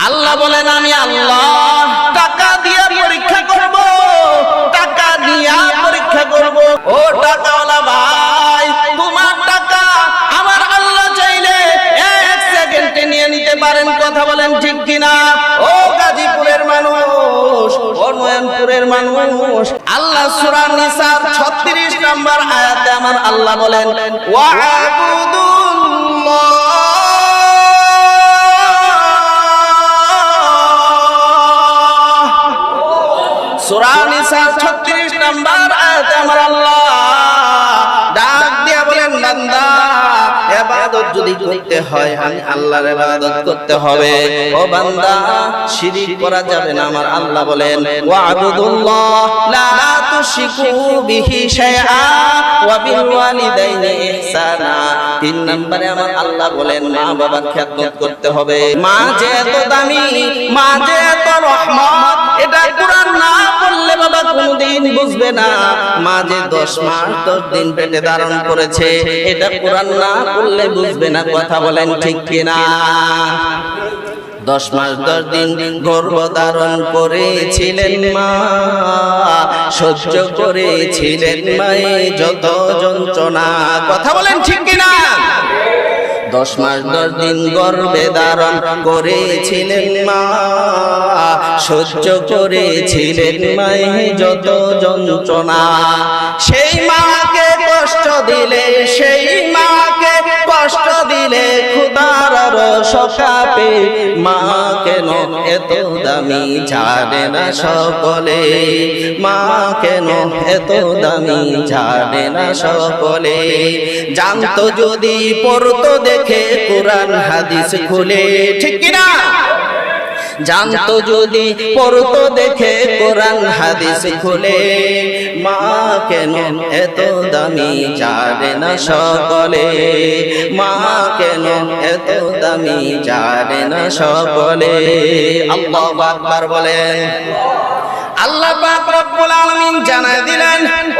আল্লাহ বলেন আমি আল্লাহ টাকা দিয়ে পরীক্ষা করব, টাকা দিয়ে পরীক্ষা করব। ও টাকাওয়ালা ভাই, তোমার টাকা আমার আল্লাহ চাইলে 1 সেকেন্ডে নিয়ে নিতে পারেন, কথা বলেন ঠিক কিনা? ও গাজীপুরের মানুষ, ও নয়নপুরের মানুষ, আল্লাহ সূরা নিসার 36 নম্বর আয়াতে আমার আল্লাহ বলেন ওয়া'বুদুল্লাহ, সূরা নিসার 36 নম্বর আয়াতে আমার আল্লাহ ডাক দিয়া বলেন বান্দা, ইবাদত যদি করতে হয় আমি আল্লাহর ইবাদত করতে হবে। ও বান্দা, শিরক করা যাবে না। আমার আল্লাহ বলেন ওয়া'বুদুল্লাহ লা তুশরিকু বিহি শাইআ ওয়া বিল ওয়ালিদাইনি ইহসানা। 3 নম্বরে আমার আল্লাহ বলেন মা বাবার খেদমত করতে হবে। মা যে এত দামি, মা যে এত রহমত, এটা কুরআন না পড়লে বাবা কোনদিন বুঝবে না। মা যে 10 মাস 10 দিন পেটে ধারণ করেছে, এটা কুরআন না পড়লে বুঝবে না, কথা বলেন ঠিক কিনা? 10 মাস 10 দিন গর্ভধারণ করেছিলেন মা, সহ্য করেছিলেন মায়ে যত যন্ত্রণা, কথা বলেন ঠিক কিনা? 10 মাস 10 দিন গর্ভে ধারণ করেছিলেন মা, সহ্য করেছিলেন মায়ে যত যন্ত্রণা। সেই মাকে কষ্ট দিলে, সেই মাকে কষ্ট দিলে খোদার রশকাপে, মা কেন এত দামি জানে না সকলে, মা কেন এত দামি জানে না সকলে। জানতো যদি পড়তো দেখে কোরআন হাদিস খুলে, ঠিক কিনা? জানতো যদি পড়তো দেখে কোরআন হাদিস খুলে, মা কেন এত দামি জানে না সকলে, মা কেন এত দামি জানে না সকলে। আল্লাহু আকবার বলেন। আল্লাহ পাক রব্বুল আলামিন জানায় দিলেন,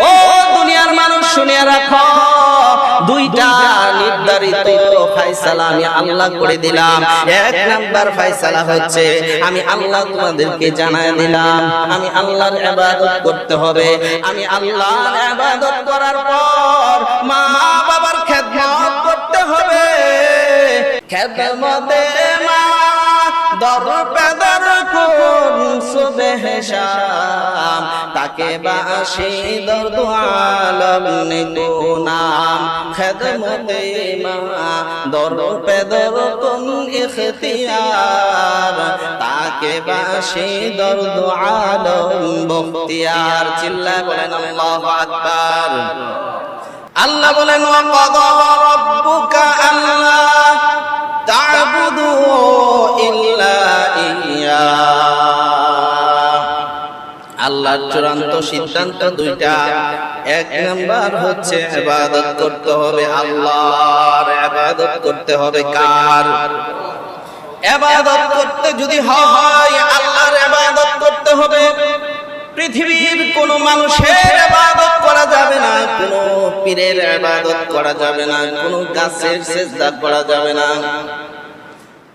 ও দুনিয়ার মানুষ শুনে রাখো, 2টা নির্ধারিত ফয়সালা আমি আল্লাহ করে দিলাম। 1 নাম্বার ফয়সালা হচ্ছে আমি আল্লাহ তোমাদেরকে জানায় দিলাম আমি আল্লাহর ইবাদত করতে হবে। আমি আল্লাহর ইবাদত করার পর মা বাবার খেদমত করতে হবে। খেদমতে মা দর পে দর কোন সুবহ শাম, তাকে বাসি দর্দ আলম নিকো নাম। খেদমতে মা দর পে দর কোন ইখতিয়ার, তাকে বাসি দর্দ আলম বখতিয়ার। চিল্লায় বলেন আল্লাহু আকবার। আল্লাহ বলেন ওয়া ক্বাদা রাব্বুকা আল্লা তা'বুদু ইল্লা ইয়্যা। আল্লাহর চূড়ান্ত সিদ্ধান্ত 2টা। 1 নাম্বার হচ্ছে ইবাদত করতে হবে আল্লাহর, ইবাদত করতে হবে কার? ইবাদত করতে যদি হয় আল্লাহর ইবাদত করতে হবে। পৃথিবীর কোন মানুষের ইবাদত করা যাবে না, কোন পীরের ইবাদত করা যাবে না, কোন গাছের সিজদা করা যাবে না,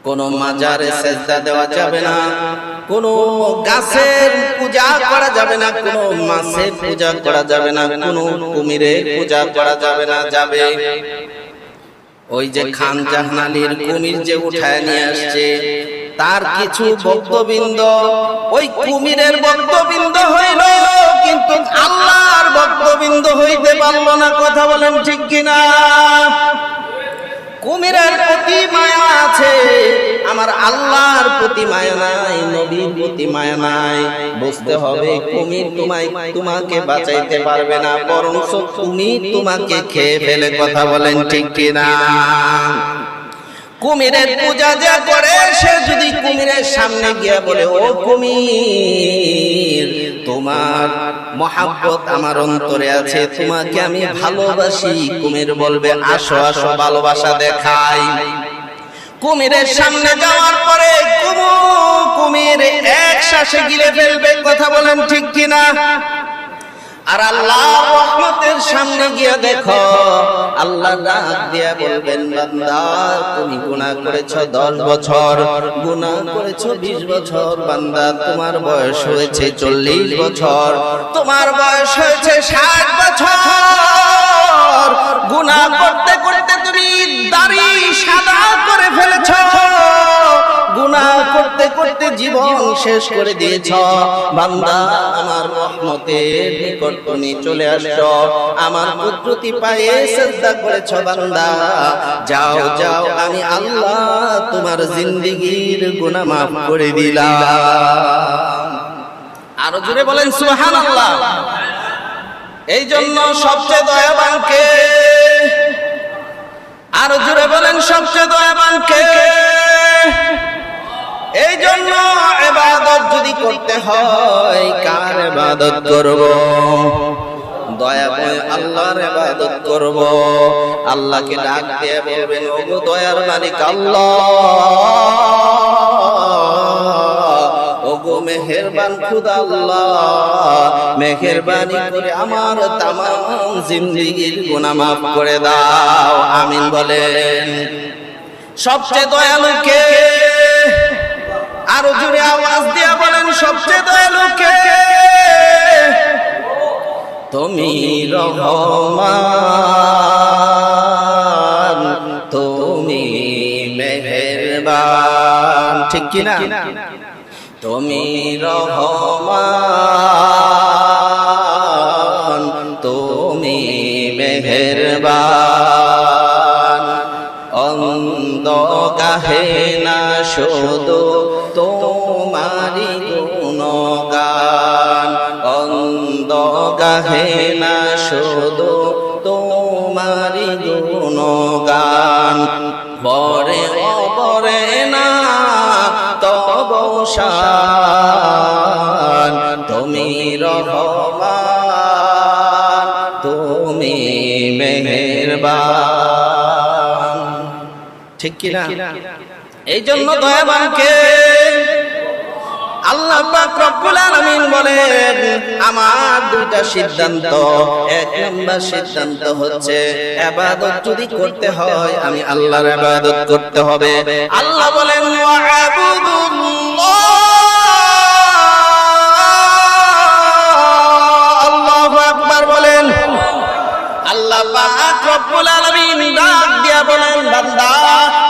কোন মাজারে সিজদা দেওয়া যাবে না, কোন গাছের পূজা করা যাবে না, কোন মাছের পূজা করা যাবে না, কোন কুমিরের পূজা করা যাবে না। যাবে ওই যে খান জাহানালীর কুমির যে উঠায় নিয়ে আসছে, তার কিছু ভক্তবৃন্দ ওই কুমিরের ভক্তবৃন্দ হইল, কিন্তু আল্লাহর ভক্তবৃন্দ হইতে পারল না, কথা বলেন ঠিক কিনা? কুমিরের প্রতি মায়া আছে, আমার আল্লাহর প্রতি মায়া নাই, নবীর প্রতি মায়া নাই। বুঝতে হবে কুমির তোমাকে বাঁচাইতে পারবে না, বরং কুমির তোমাকে খেয়ে ফেলে, কথা বলেন ঠিক কিনা? কুমিরের পূজা যে করে, সে যদি কুমিরের সামনে গিয়া বলে ও কুমির, তোমার মহব্বত আমার অন্তরে আছে, তোমাকে আমি ভালোবাসি, কুমির বলবে আসো আসো ভালোবাসা দেখাই। কুমিরের সামনে যাওয়ার পরে কুমির এক শ্বাসে গিলে ফেলবে, কথা বলেন ঠিক কিনা? আর আল্লাহর রহমতের সামনে গিয়ে দেখো আল্লাহ ডাক দিয়া বলবেন বান্দা তুমি গুনাহ করেছো 10 বছর, গুনাহ করেছো 20 বছর, বান্দা তোমার বয়স হয়েছে 40 বছর, তোমার বয়স হয়েছে 60 বছর, গুনাহ করতে করতে তুমি দাড়ি সাদা করে ফেলেছো, গুনাহ করতে করতে জীবন শেষ করে দিয়েছো, বান্দা আমার রহমতের নিকট তুমি চলে আসছো, আমার কুদরতি পায়ে সিজদা করেছো, বান্দা যাও যাও আমি আল্লাহ তোমার জিন্দেগীর গুনাহ মাফ করে দিলাম। আরো জোরে বলেন সুবহানাল্লাহ। এই জন্য সবচেয়ে দয়াবান কে? আরো জোরে বলেন সবচেয়ে দয়াবান কে? এই জন্য ইবাদত যদি করতে হয় কার ইবাদত করব? দয়াময় আল্লাহর ইবাদত করব। আল্লাহকে ডাক দিয়ে বলবেন ওগো দয়ার মালিক আল্লাহ, ওগো মেহেরবান খুদা আল্লাহ, মেহেরবানি করে আমার তামাম জিন্দেগীর গুনাহ মাফ করে দাও। আমিন বলেন। সবচেয়ে দয়ালু কে? আরো জোরে আওয়াজ দিয়ে বলেন সবচেয়ে দয়ালু কে? তুমি রহমান, তুমি মেহেরবান, ঠিক কি না? তুমি রহমান, তুমি মেহেরবান, অন্ধ কাহে না শুধু তোমারি গুণগান, অন্ধ গাহে না শুধু তোমারি গুণগান, বরে অবরে না তব শান, তুমি রহমান, তুমি মেহেরবান, ঠিক কি না? এই জন্য দয়াবান কে? আল্লাহ পাক রব্বুল আলামিন বলেন আমার দুইটা সিদ্ধান্ত। এক নম্বর সিদ্ধান্ত হচ্ছে ইবাদত যদি করতে হয় আমি আল্লাহর ইবাদত করতে হবে। আল্লাহ বলেন ওয়া'বুদুল্লাহ, আল্লাহু আকবার বলেন। আল্লাহ পাক রব্বুল আলামিন ডাক দিয়া বলেন বান্দা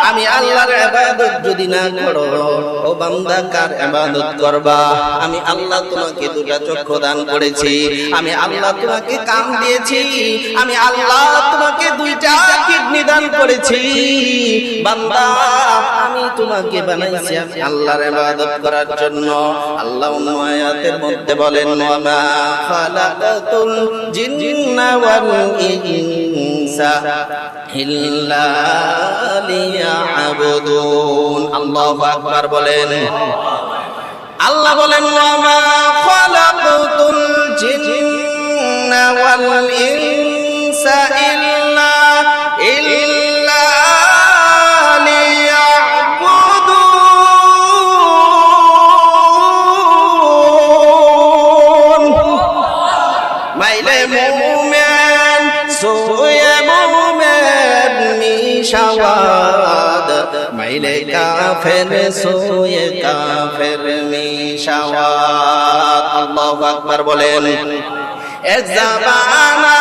আমি আল্লাহর ইবাদত যদি না করো ও বান্দা কার ইবাদত করবা? আমি আল্লাহ তোমাকে দুটো চক্ষু দান করেছি, আমি আল্লাহ তোমাকে কান দিয়েছি, আমি আল্লাহ তোমাকে দুইটা কিডনি দান করেছি, বান্দা আমি তোমাকে বানাইছি আমি আল্লাহর ইবাদত করার জন্য। আল্লাহ অন্য আয়াতের মধ্যে বলেন ওয়া মা খালাকাতুল জিন্না ওয়াল ইনসা ইল্লা লিয়াবুদুন। আল্লাহু আকবার বলেন। আল্লাহ বলেন ওয়া মা খালাকাতুল জিন্না ওয়াল ইনসা ইল্লা লিয়াবুদুন। মাইলে মুমিন সোয়ে মুমিন মিশাওয়াদ, মাইলে কাফের সোয়ে কাফের মিশাওয়াদ। আল্লাহু আকবার বলেন। এক জামানা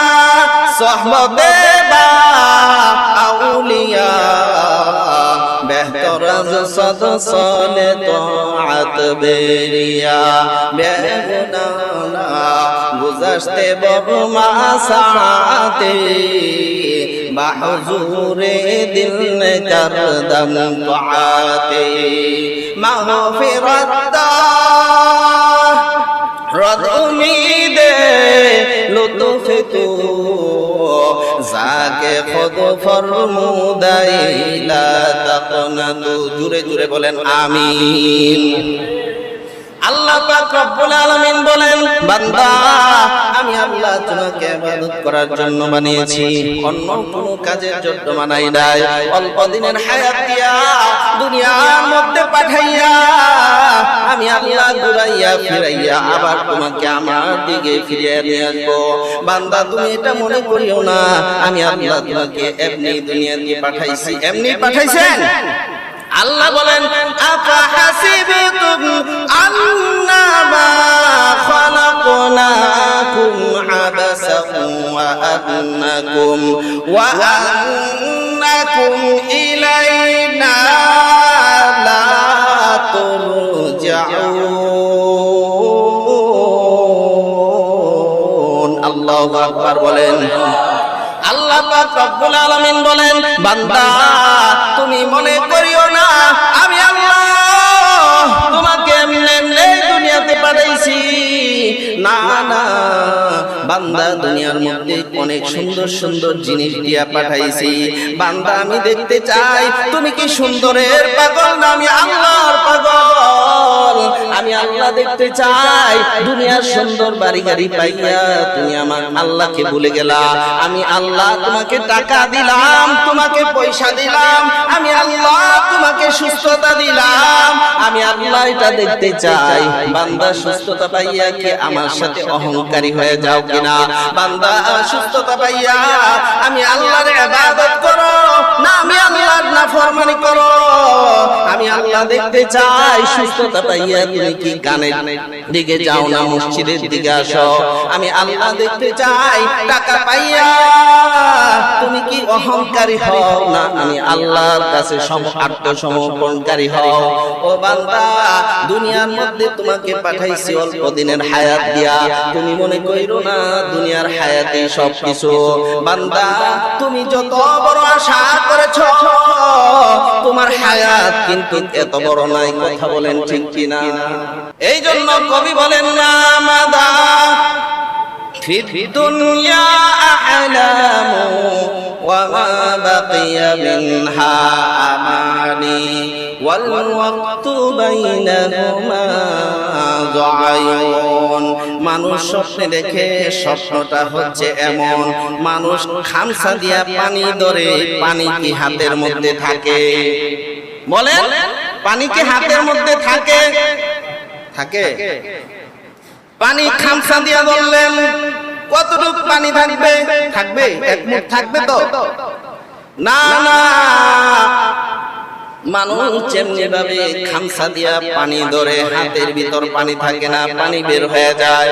সোহবতে বা আউলিয়া বেহতর আজ সদ সলে তোআত বেরিয়া বেগুনানা গুজারতে বহু মাসাতে বাহুজুরে দিল নে করদম তোআতে মাগফিরাত রদ উম্মীদে লুতুফ তু যাকে খুদ ফরমুদাইলা তাকনাতু। জুরে জুরে বলেন আমিন। আল্লাহ পাক রব্বুল আলামিন বলেন বান্দা আমি আল্লাহ তোমাকে ইবাদত করার জন্য বানিয়েছি, অন্য কোনো কাজের জন্য বানাই নাই। অল্প দিনের হায়াত দিয়া দুনিয়ার মধ্যে পাঠাইয়া আমি আল্লাহ ঘুরাইয়া ফিরাইয়া আবার তোমাকে আমার দিকে ফিরিয়ে নিয়ে আসবো। বান্দা তুমি এটা মনে করিও না আমি আল্লাহ তোমাকে এমনি দুনিয়াতে পাঠাইছি। এমনি পাঠাইছেন? আল্লাহ বলেন আফাহাসিবতুম আন্নামা খালাকনাকুম আবাসান ওয়া আন্নাকুম ইলাইনা লা তুরজাউন। আল্লাহু আকবার বলেন। আল্লাহ পাক রব্বুল আলামিন বলেন বান্দা তুমি মনে করিও না আমি আল্লাহ তোমাকে এমনি দুনিয়াতে পাঠাইছি। না না বান্দা দুনিয়ার মধ্যে অনেক সুন্দর সুন্দর জিনিস দিয়া পাঠাইছি। বান্দা আমি দেখতে চাই তুমি কি সুন্দরের পাগল না আমি আল্লাহর পাগল। আমি আল্লাহ দেখতে চাই দুনিয়ার সুন্দর বাড়ি গাড়ি পাইয়া তুমি আমার আল্লাহকে ভুলে গেলা। আমি আল্লাহ তোমাকে টাকা দিলাম, তোমাকে পয়সা দিলাম, আমি আল্লাহ তোমাকে সুস্থতা দিলাম, আমি আল্লাহ এটা দেখতে চাই বান্দা সুস্থতা পাইয়া কি আমার সাথে অহংকারী হয়ে যাও কিনা। বান্দা সুস্থতা পাইয়া আমি আল্লাহর ইবাদত করো না আমি আল্লাহর নাফরমানি করো। আমি আল্লাহ দেখতে চাই সুস্থতা পাইয়া তুমি কি গানের দিকে যাও না মসজিদের দিকে আসো। আমি আল্লাহ দেখতে চাই টাকা পাইয়া তুমি কি অহংকারী হও না আমি আল্লাহর কাছে আত্মসমর্পণকারী হও। ও বান্দা দুনিয়ার মধ্যে তোমাকে পাঠাইছি অল্প দিনের হায়াত দিয়া, তুমি মনে কইরো না দুনিয়ার হায়াতে সবকিছু। বান্দা তুমি যত বড় আশা করেছো তোমার হায়াত কিন্তু এত বড় নাই। কথা বলেন ঠিক কিনা? এই জন্য কবি বলেন না মাদা ফি দুনিয়া আহলামু ওয়া মা বাকিয়া মিনহা আমানি ওয়াল ওয়াক্তু বাইনাহুমা যায়ুন। মানুষ স্বপ্নে দেখে স্বপ্নটা হচ্ছে এমন মানুষ খামসা দিয়া পানি ধরে, পানি কি হাতের মধ্যে থাকে? বলেন পানি কি হাতের মধ্যে থাকে? থাকে? পানি খামসা দিয়া ধরলেন কতটুকু পানি থাকবে? থাকবে? এক মুঠ থাকবে তো না না। মানুষ যেমনি ভাবে খামসা দিয়া পানি ধরে হাতের ভিতর পানি থাকে না, পানি বের হয়ে যায়।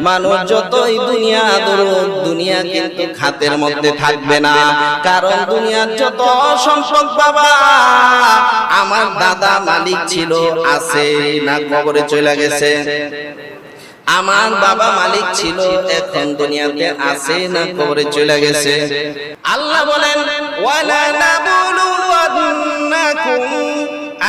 মানুষ যতই দুনিয়া ধরুক দুনিয়া কিন্তু হাতের মধ্যে থাকবে না। কারণ দুনিয়ার যত সম্পদ বাবা আমার দাদা মালিক ছিল আছে না কবরে চলে গেছে? আমার বাবা মালিক ছিল এখন দুনিয়াতে আছে না কবরে চলে গেছে? আল্লাহ বলেন ওয়ালা নাবলুওয়ান্নাকুম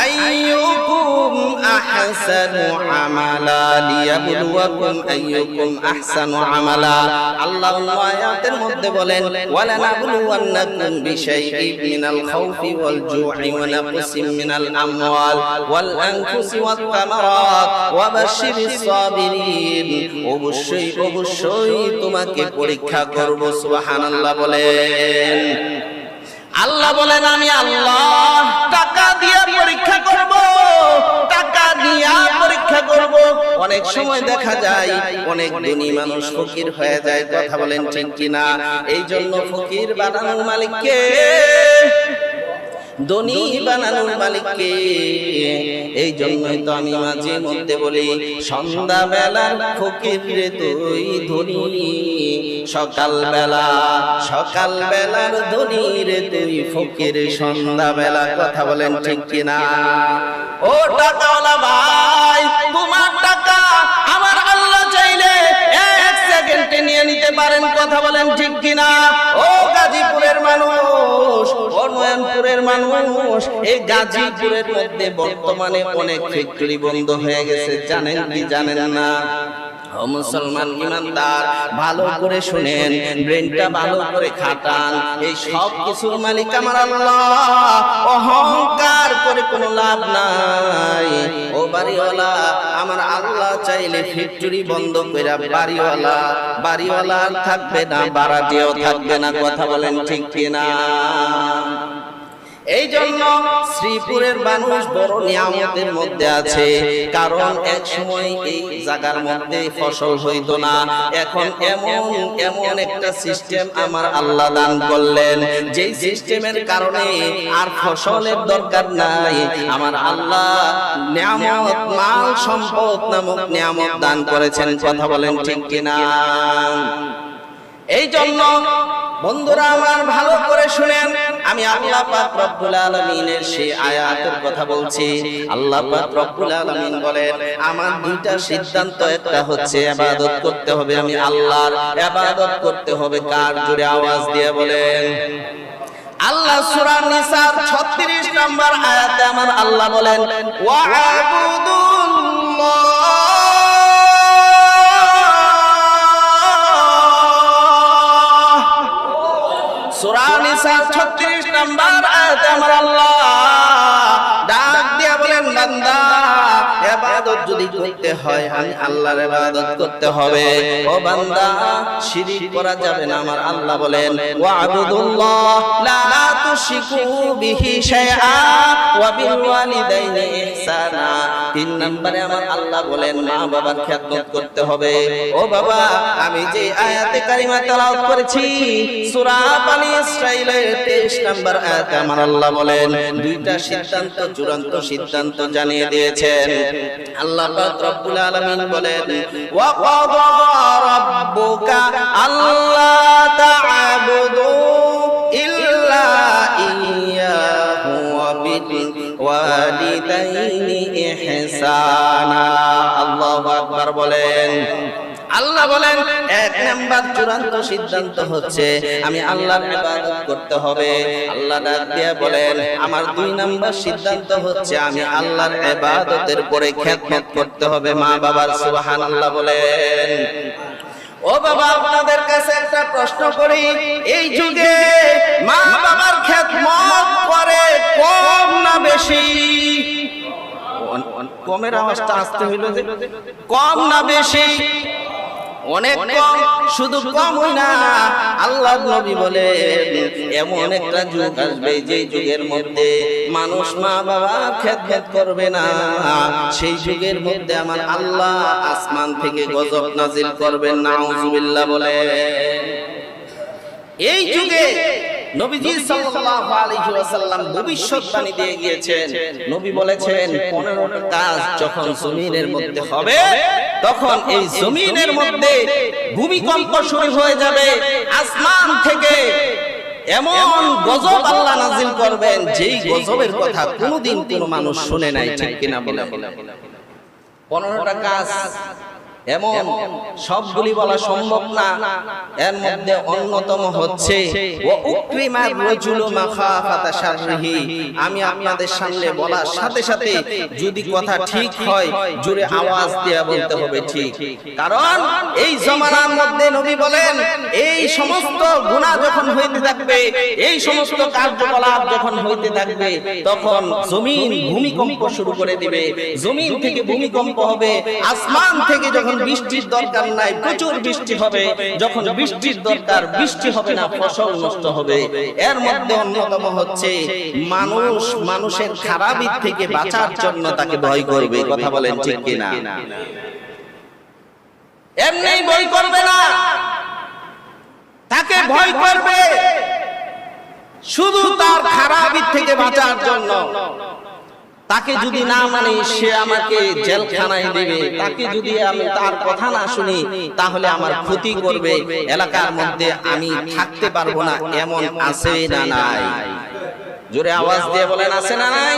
আইয়ুকুম আহসানু আমালা লিয়াবলুয়াকুম আইয়ুকুম আহসানু আমালা। আল্লাহ আয়াতের মধ্যে বলেন ওয়ালা নাবলুওয়ান্নাকুম বিশাইইন মিনাল খাউফি ওয়াল জু'i ওয়া নাকসিম মিনাল আমওয়াল ওয়াল আনফুসি ওয়াত তামারাত ওয়া বাশশিরিস সাবিরিন। অবশ্যই অবশ্যই তোমাকে পরীক্ষা করব। সুবহানাল্লাহ বলেন। আল্লাহ বলেন আমি আল্লাহ টাকা দিয়ে পরীক্ষা করব, টাকা দিয়ে পরীক্ষা করব। অনেক সময় দেখা যায় অনেক ধনী মানুষ ফকির হয়ে যায়। কথা বলেন ঠিক কিনা? এই জন্য ফকির বানানোর মালিককে, ধনী বানানোর মালিককে। এই জন্যই তো আমি মাঝে মধ্যে বলি সন্ধ্যা বেলার ফকির রে তুই ধনী, সকাল বেলার ধনী রে তুই ফকির সন্ধ্যা বেলা। কথা বলেন ঠিক কিনা? ও টাকাওয়ালা ভাই তোমার টাকা আমার আল্লাহ চাইলে এক সেকেন্ডে নিয়ে নিতে পারেন। কথা বলেন ঠিক কিনা? ও গাজীপুরের মানুষ, ও নয়নপুরের মানুষ, এই গাজীপুরের মধ্যে বর্তমানে অনেক ফ্যাক্টরি বন্ধ হয়ে গেছে। জানেন কি জানেন না? ও মুসলমান ইমানদার ভালো করে শুনেন, ব্রেনটা ভালো করে খাটান। এই সব কিছুর মালিক আমার আল্লাহ। অহংকার করে কোনো লাভ নাই। ও বাড়িওয়ালা আমার আল্লাহ চাইলে ফ্যাক্টরি বন্ধ করে বাড়িওয়ালা আর থাকবে না, বাড়াটিও থাকবে না। কথা বলেন ঠিক কিনা? এই জন্য শ্রীপুরের মানুষ বড় নিয়ামতের মধ্যে আছে, কারণ এক সময় এই জায়গার মধ্যে ফসল হইতো না, এখন এমন একটা সিস্টেম আমার আল্লাহ দান করলেন, যেই সিস্টেমের কারণে আর ফসলের দরকার নাই। আমার আল্লাহ নিয়ামত, মাল সম্পদ নামক নিয়ামত দান করেছেন। কথা বলেন ঠিক কিনা? এই জন্য বন্ধুরা আমার ভালো করে শুনেন, আমি আল্লাহ পাক রব্বুল আলামিনের সেই আয়াতের কথা বলছি। আল্লাহ পাক রব্বুল আলামিন বলেন, আমার দুইটা সিদ্ধান্ত, একটা হচ্ছে ইবাদত করতে হবে আমি আল্লাহর, ইবাদত করতে হবে কার? জোরে আওয়াজ দিয়ে বলেন। আল্লাহ সূরা নিসার 36 নম্বর আয়াতে আমার আল্লাহ বলেন, ওয়া'বুদুল্লাহ। সূরা নিসার 36 নম্বর আয়াতে আমার আল্লাহ ডাক দিয়ে বলেন, বান্দা ইবাদত যদি করতে হয় আমি আল্লাহর ইবাদত করতে হবে। ও বান্দা, শিরক করা যাবে না। আমার আল্লাহ বলেন, ওয়া'বুদুল্লাহ লা তুশরিকু বিহি শাইআ ওয়া বিল ওয়ালিদাইনি ইহসানা। 3 নম্বরে আমার আল্লাহ বলেন, মা বাবার খেদমত করতে হবে। ও বাবা, আমি যে আয়াতে কারিমা তেলাওয়াত করেছি সূরা বনী ইসরাঈলের 23 নম্বর আয়াতে আমার আল্লাহ বলেন, দুইটা সিদ্ধান্ত, চূড়ান্ত সিদ্ধান্ত জানিয়ে দিয়েছেন। আল্লাহ পাক রব্বুল আলামিন বলেন, ওয়া ক্বাদা রাব্বুকা আল্লা তা'বুদু ইল্লা ইয়্যাহু ওয়া বিল ওয়ালিদাইনি ইহসানা। আল্লাহু আকবার বলেন। আল্লাহ বলেন, 1 নাম্বার চূড়ান্ত সিদ্ধান্ত হচ্ছে আমি আল্লাহর ইবাদত করতে হবে। আল্লাহ ডাক দিয়ে বলেন, আমার 2 নাম্বার সিদ্ধান্ত হচ্ছে আমি আল্লাহর ইবাদতের পরে খেদমত করতে হবে মা বাবার। সুবহানাল্লাহ বলেন। ও বাবা, আপনাদের কাছে একটা প্রশ্ন করি, এই যুগে মা বাবার খেদমত করে কম না বেশি? কমের আওয়াজটা আসতে হইল যে, কম না বেশি? অনেক কম। শুধু কমই না, আল্লাহর নবী বলেন, এমন একটা যুগ আসবে যে যুগের মধ্যে মানুষ মা বাবা খেদমত করবে না। সেই যুগের মধ্যে আমার আল্লাহ আসমান থেকে গজব নাজিল করবেন। নাউজুবিল্লাহ বলেন। এই যুগে নবীজি সাল্লাল্লাহু আলাইহি ওয়াসাল্লাম ভবিষ্যৎবাণী দিয়ে গিয়েছেন। নবী বলেছেন, 15টা কাজ যখন জমিনের মধ্যে হবে, তখন এই জমিনের মধ্যে ভূমিকম্প শুরু হয়ে যাবে। আসমান থেকে এমন গজব আল্লাহ নাজিল করবেন, যেই গজবের কথা কোনোদিন কোনো মানুষ শুনে নাই। ঠিক কিনা বলেন? 15টা কাজ এমন, সবগুলি বলা সম্ভব না। এর মধ্যে অন্যতম হচ্ছে ওয়া উকরিমা রাজুলু মাখাফাতা শাররিহি। আমি আপনাদের সামনে বলার সাথে সাথে যদি কথা ঠিক হয় জোরে আওয়াজ দিয়ে বলতে হবে ঠিক। কারণ এই জমানার মধ্যে নবী বলেন, এই সমস্ত গুনাহ যখন হইতে থাকবে, এই সমস্ত কার্যকলাপ যখন হইতে থাকবে, তখন জমিন ভূমিকম্প শুরু করে দিবে। জমিন থেকে ভূমিকম্প হবে। আসমান থেকে যখন বৃষ্টির দরকার নাই, প্রচুর বৃষ্টি হবে। যখন বৃষ্টির দরকার, বৃষ্টি হবে না, ফসল নষ্ট হবে। এর মধ্যে অন্যতম হচ্ছে মানুষ মানুষের খারাপি থেকে বাঁচার জন্য তাকে ভয় করবে। কথা বলেন ঠিক কিনা? এমনি ভয় করবে না, তাকে ভয় করবে শুধু তার খারাপি থেকে বাঁচার জন্য। তাকে যদি না মানে সে আমাকে জেলখানায় দিবে, তাকে যদি আমি তার কথা না শুনি তাহলে আমার ক্ষতি করবে, এলাকার মধ্যে আমি থাকতে পারবো না, এমন আছে না নাই? জোরে আওয়াজ দিয়ে বলেন, আছে না নাই?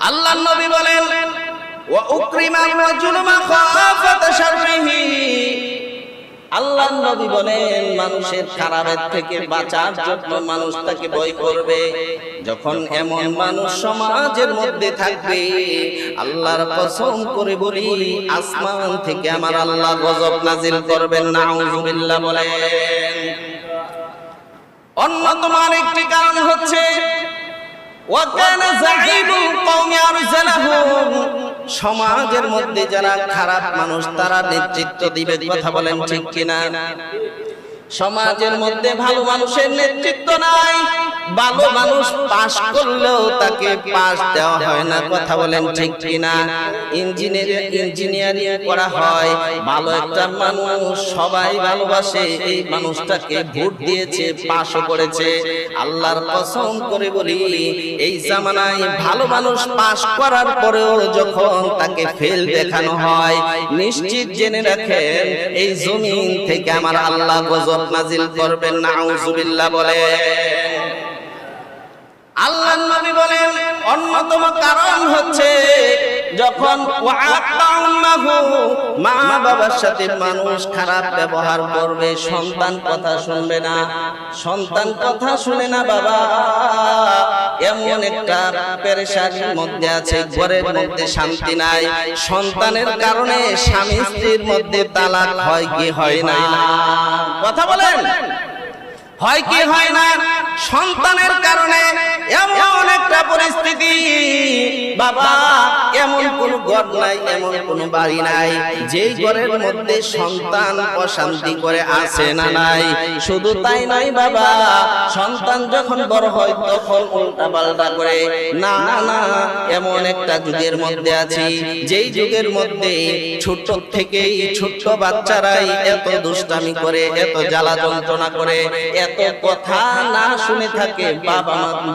আল্লাহর নবী বলেন, ওয়া উকরিমার রাজুলু মাখাফাতা শাররিহি। আল্লাহর নবী বলেন, মানুষের খারাপের থেকে বাঁচার জন্য মানুষ তাকে ভয় করবে। যখন এমন মানুষ সমাজের মধ্যে থাকবে, আল্লাহর কসম করে বলি, আসমান থেকে আমার আল্লাহ গজব নাজিল করবেন। নাউজুবিল্লাহ বলেন। অন্যতম আরেকটি কারণ হচ্ছে ওয়া কানা যাইবুল কওমি আরজালাহুম। সমাজের মধ্যে যারা খারাপ মানুষ তারা নেতৃত্ব দিবে। কথা বলেন ঠিক কিনা? সমাজের মধ্যে ভালো মানুষের নেতৃত্ব নাই, ভালো মানুষ পাস করলেও তাকে পাস দেওয়া হয় না। কথা বলেন ঠিক কিনা? ইঞ্জিনিয়ারিং করা হয়, ভালো একটা মানুষ সবাই ভালোবাসে, এই মানুষটাকে ভোট দিয়েছে, পাসও করেছে। আল্লাহর কসম করে বলি, এই জামানায় ভালো মানুষ পাস করার পরেও যখন তাকে ফেল দেখানো হয়, নিশ্চিত জেনে রাখেন এই জমিন থেকে আমার আল্লাহ গজব নাজিল করবেন। নাউজুবিল্লাহ বলেন। আল্লাহর নবী বলেন অন্যতম কারণ হচ্ছে যখন মা বাবার সাথে মানুষ খারাপ ব্যবহার করবে, সন্তান কথা শুনবে না, সন্তান কথা শুনে না, বাবা এমন একটা পেরেশানির মধ্যে আছে, ঘরের মধ্যে শান্তি নাই। সন্তানের কারণে স্বামী স্ত্রীর মধ্যে তালাক হয় কি হয় না? কথা বলেন, হয় কি হয় না? সন্তানের কারণে এমন একটা পরিস্থিতি, বাবা এমন কোন ঘর নাই, এমন কোন বাড়ি নাই যেই ঘরের মধ্যে সন্তান অশান্তি করে আছে না নাই। শুধু তাই নাই বাবা, সন্তান যখন বড় হয় তখন উল্টা পাল্টা করে। না না, এমন একটা যুগের মধ্যে আছি যেই যুগের মধ্যে ছোট থেকেই ছোট বাচ্চারাই এত দুষ্টামি করে, এত জ্বালা যন্ত্রণা করে, এত কথা না শুনে থাকে,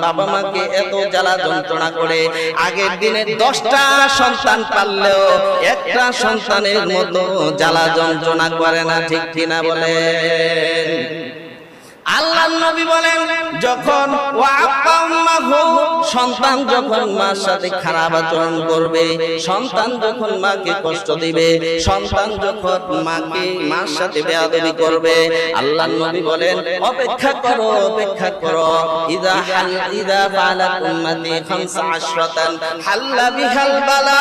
বাবা মাকে এত জ্বালা যন্ত্রণা করে। আগের দিনে 10টা সন্তান পারলেও একটা সন্তানের মতো জ্বালা যন্ত্রণা করে না। ঠিক কিনা বলেন? আল্লাহর নবী বলেন যখন সন্তান যখন মার সাথে খারাপ আচরণ করবে, সন্তান যখন মাকে কষ্ট দিবে, সন্তান যখন মার সাথে বেয়াদবি করবে, আল্লাহর নবী বলেন অপেক্ষা করো, অপেক্ষা করো। ইদা ফালাত উম্মতি 15 হাল্লা বিহাল বালা,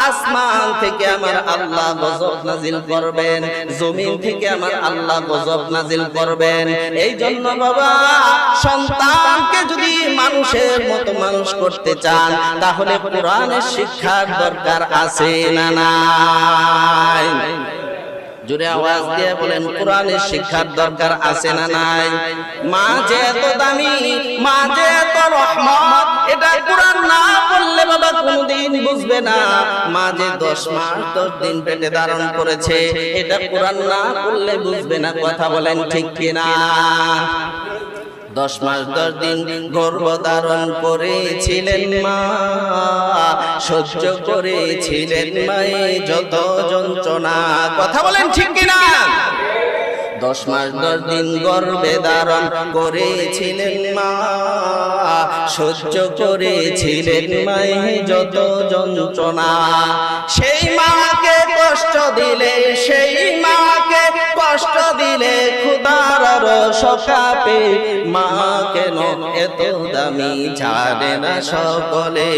আসমান থেকে আমার আল্লাহ গজব নাজিল করবেন, জমিন থেকে আমার আল্লাহ গজব নাজিল করবেন। এই জন্য বাবা, সন্তানকে যদি মানুষের মতো মানুষ করতে চান, তাহলে কোরআনের শিক্ষার দরকার আছে না নাই? জোরে আওয়াজ দিয়ে বলেন, কোরআনের শিক্ষার দরকার আছে না নাই? মা যে এত দামি, মা যে এত রহমত, এটা কোরআন না পড়লে বাবা কোনদিন বুঝবে না। মা যে 10 মাস 10 দিন পেটে ধারণ করেছে, এটা কোরআন না পড়লে বুঝবে না। কথা বলেন ঠিক কিনা? 10 মাস 10 দিন গর্ভধারণ করেছিলেন মা, সহ্য করেছিলেন মায়ে যত যন্ত্রণা। কথা বলেন ঠিক কিনা? 10 মাস 10 দিন গর্ভে ধারণ করেছিলেন মা, সহ্য করেছিলেন মায়ে যত যন্ত্রণা। সেই মাকে কষ্ট দিলে, সেই মাকে কষ্ট দিলে খোদার রসকাপে, মা কেন এত দামি জানে না সকলে,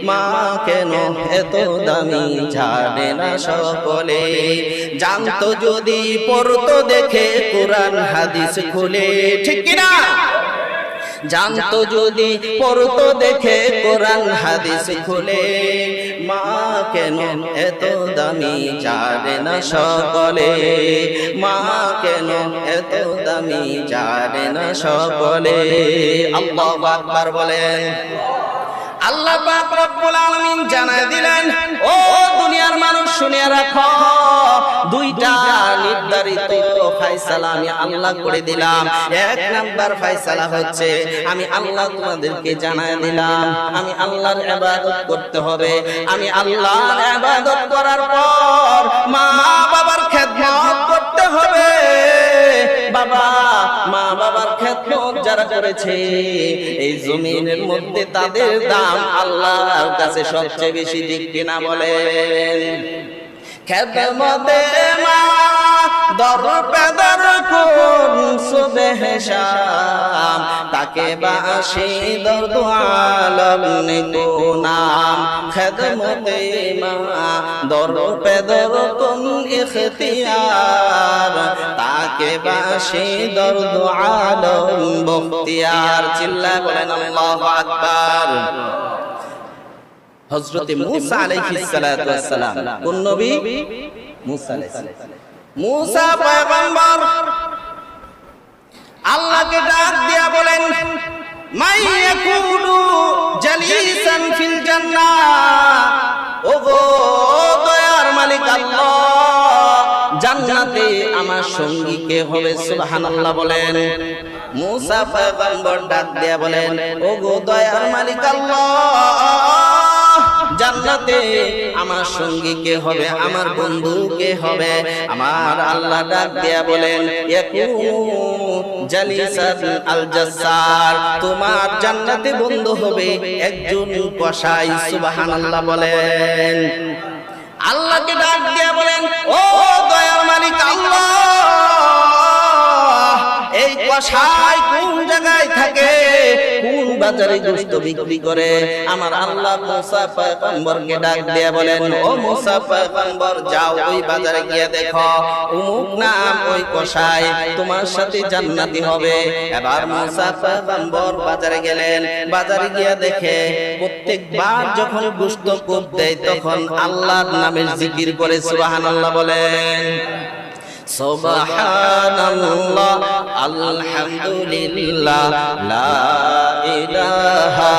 মা কেন এত দামি জানে না সকলে। জানতো যদি পড়তো দেখে কোরআন হাদিস খুলে। ঠিক কিনা? জানতো যদি পড়তো দেখে কোরআন হাদিস খুলে, মা কেন এত দামি জানে না সকলে, মা কেন এত দামি জানে না সকলে। আল্লাহু আকবার বলেন। আল্লাহ পাক রব্বুল আলামিন জানায় দিলেন, ও দুনিয়ার মানুষ শুনে রাখো, 2টা নির্ধারিত ফয়সালা আমি আল্লাহ করে দিলাম। 1 নাম্বার ফয়সালা হচ্ছে, আমি আল্লাহ তোমাদেরকে জানায় দিলাম, আমি আল্লাহর ইবাদত করতে হবে। আমি আল্লাহর ইবাদত করার পর মা বাবার খেদমত করতে হবে। বাবা মা বাবার খেদমত যারা করেছে, এই জমিনের মধ্যে তাদের দাম আল্লাহর কাছে সবচেয়ে বেশি। ঠিক কিনা বলেন? খেদমতে মা দর পেদর কোন সুবহ শাম, তাকে বাসি দর্দ আলম নিকো নাম। খেদমতে মা দর পেদর কোন ইখতিয়ার, তাকে বাসি দর্দ আলম বখতিয়ার। চিল্লায় বলেন আল্লাহু আকবার। হযরত মূসা আলাইহিস সালাতু ওয়াস সালাম, কোন নবী? মূসা আলাইহিস সালাম। মুসা পয়গম্বর আল্লাহকে ডাক দিয়া বলেন, মাই ইয়াকুনু জালিসান ফিল জান্নাহ, ওগো দয়ার মালিক আল্লাহ, জান্নাতে আমার সঙ্গী কে হবে? সুবহানাল্লাহ বলেন। মুসা পয়গম্বর ডাক দিয়া বলেন, ওগো দয়ার মালিক আল্লাহ, জান্নাতে আমার সঙ্গী কে হবে? আমার বন্ধু কে হবে? আমার আল্লাহ ডাক দিয়া বলেন, ইয়াকুনু জালিসান আল জাসার, তোমার জান্নাতে বন্ধু হবে একজন কসাই। সুবহানাল্লাহ বলেন। আল্লাহকে ডাক দিয়া বলেন, ও দয়ার মালিক আল্লাহ, এই কসাই কোন জায়গায় থাকে, কোন বাজারে গোশত বিক্রি করে? আমার আল্লাহ মুসা পয়গম্বরকে ডাক দিয়া বলেন, ও মুসা পয়গম্বর, যাও ওই বাজারে গিয়ে দেখো, অমুক নাম ওই কসাই, তোমার সাথে জান্নাতি হবে। এবার মুসা পয়গম্বর বাজারে গেলেন, বাজারে গিয়ে দেখে প্রত্যেকবার যখন গোশত কোপ দেয় তখন আল্লাহর নামের জিকির করে। সুবহানাল্লাহ বলেন। সুবহানাল্লাহ, আলহামদুলিল্লাহ, লা ইলাহা